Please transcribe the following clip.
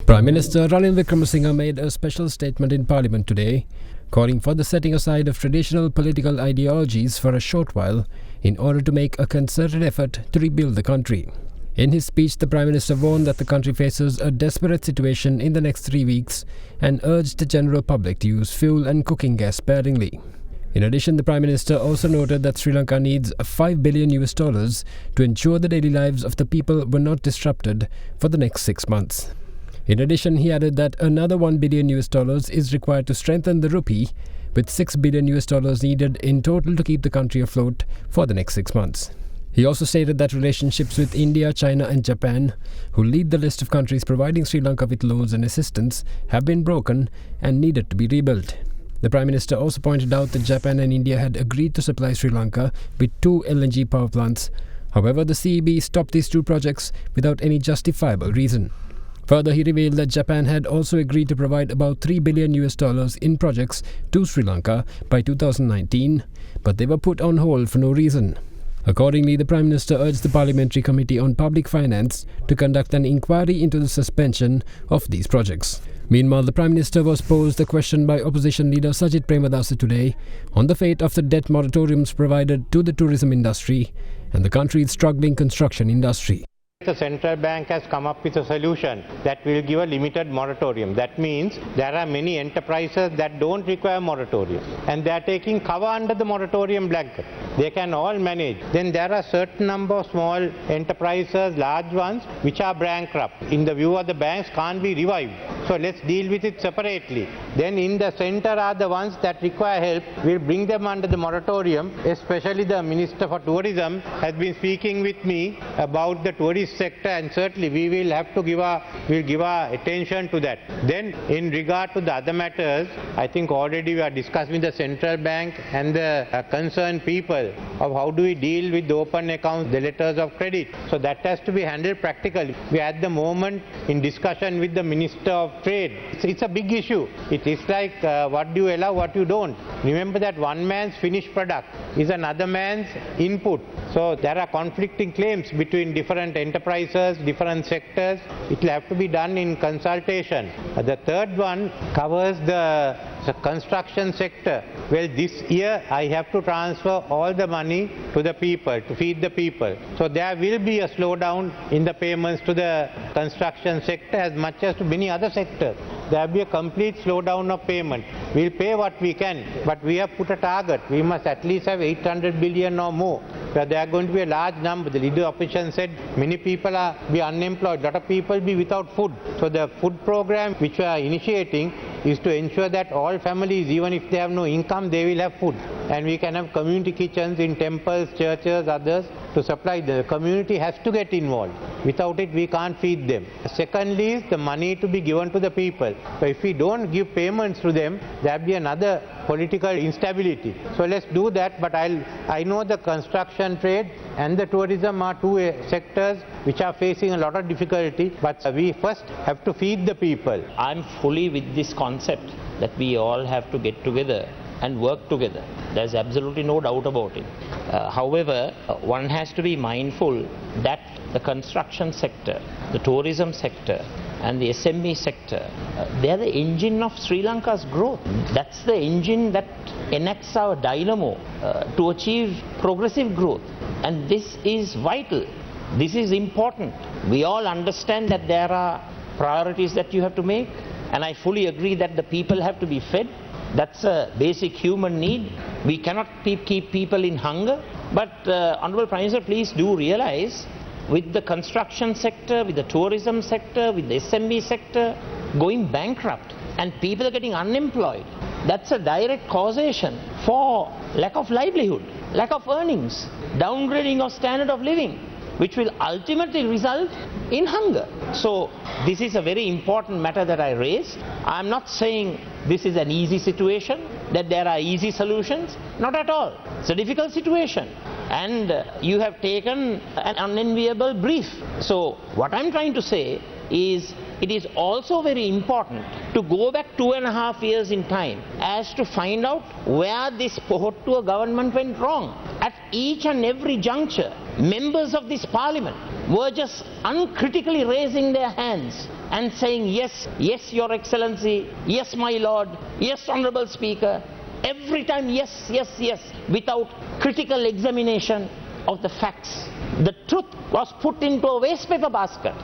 Prime Minister Ranil Wickremesinghe made a special statement in Parliament today, calling for the setting aside of traditional political ideologies for a short while in order to make a concerted effort to rebuild the country. In his speech, the Prime Minister warned that the country faces a desperate situation in the next 3 weeks and urged the general public to use fuel and cooking gas sparingly. In addition, the Prime Minister also noted that Sri Lanka needs $5 billion to ensure the daily lives of the people were not disrupted for the next 6 months. In addition, he added that another $1 billion is required to strengthen the rupee, with $6 billion needed in total to keep the country afloat for the next 6 months. He also stated that relationships with India, China and Japan, who lead the list of countries providing Sri Lanka with loans and assistance, have been broken and needed to be rebuilt. The Prime Minister also pointed out that Japan and India had agreed to supply Sri Lanka with 2 LNG power plants. However, the CEB stopped these 2 projects without any justifiable reason. Further, he revealed that Japan had also agreed to provide about $3 billion in projects to Sri Lanka by 2019, but they were put on hold for no reason. Accordingly, the Prime Minister urged the Parliamentary Committee on Public Finance to conduct an inquiry into the suspension of these projects. Meanwhile, the Prime Minister was posed the question by opposition leader Sajit Premadasa today on the fate of the debt moratoriums provided to the tourism industry and the country's struggling construction industry. The central bank has come up with a solution that will give a limited moratorium. That means there are many enterprises that don't require moratorium and they are taking cover under the moratorium blanket. They can all manage. Then there are certain number of small enterprises, large ones, which are bankrupt. In the view of the banks, can't be revived. So let's deal with it separately. Then in the center are the ones that require help. We'll bring them under the moratorium. Especially the Minister for Tourism has been speaking with me about the tourist sector, and certainly we will have to give our attention to that. Then in regard to the other matters, I think already we are discussing with the central bank and the concerned people of how do we deal with the open accounts, the letters of credit. So that has to be handled practically. We are at the moment in discussion with the Minister of Trade. It's a big issue. It is like what do you allow, what you don't. Remember that one man's finished product is another man's input. So there are conflicting claims between different enterprises, different sectors. It will have to be done in consultation. The third one covers the construction sector. Well, this year I have to transfer all the money to the people, to feed the people. So there will be a slowdown in the payments to the construction sector as much as to many other sectors. There will be a complete slowdown of payment. We'll pay what we can, but we have put a target. We must at least have 800 billion or more. So there are going to be a large number. The leader of opposition said many people are be unemployed, a lot of people be without food. So the food program which we are initiating is to ensure that all families, even if they have no income, they will have food. And we can have community kitchens in temples, churches, others to supply. The community has to get involved. Without it, we can't feed them. Secondly, is the money to be given to the people. So if we don't give payments to them, there will be another political instability. So let's do that. But I know the construction trade and the tourism are 2 sectors which are facing a lot of difficulty. But we first have to feed the people. I'm fully with this concept that we all have to get together and work together. There's absolutely no doubt about it. However, one has to be mindful that the construction sector, the tourism sector and the SME sector, they are the engine of Sri Lanka's growth. That's the engine that enacts our dynamo to achieve progressive growth. And this is vital. This is important. We all understand that there are priorities that you have to make, and I fully agree that the people have to be fed. That's a basic human need. We cannot keep people in hunger. But Honourable Prime Minister, please do realize, with the construction sector, with the tourism sector, with the SME sector going bankrupt and people are getting unemployed, that's a direct causation for lack of livelihood, lack of earnings, downgrading of standard of living, which will ultimately result in hunger. So this is a very important matter that I raised. I'm not saying this is an easy situation, that there are easy solutions. Not at all. It's a difficult situation. And you have taken an unenviable brief. So what I'm trying to say is it is also very important to go back 2.5 years in time as to find out where this Pohottuwa government went wrong. At each and every juncture, members of this parliament were just uncritically raising their hands and saying yes, yes, Your Excellency, yes, my Lord, yes, Honourable Speaker, every time yes, yes, yes, without critical examination of the facts. The truth was put into a waste paper basket.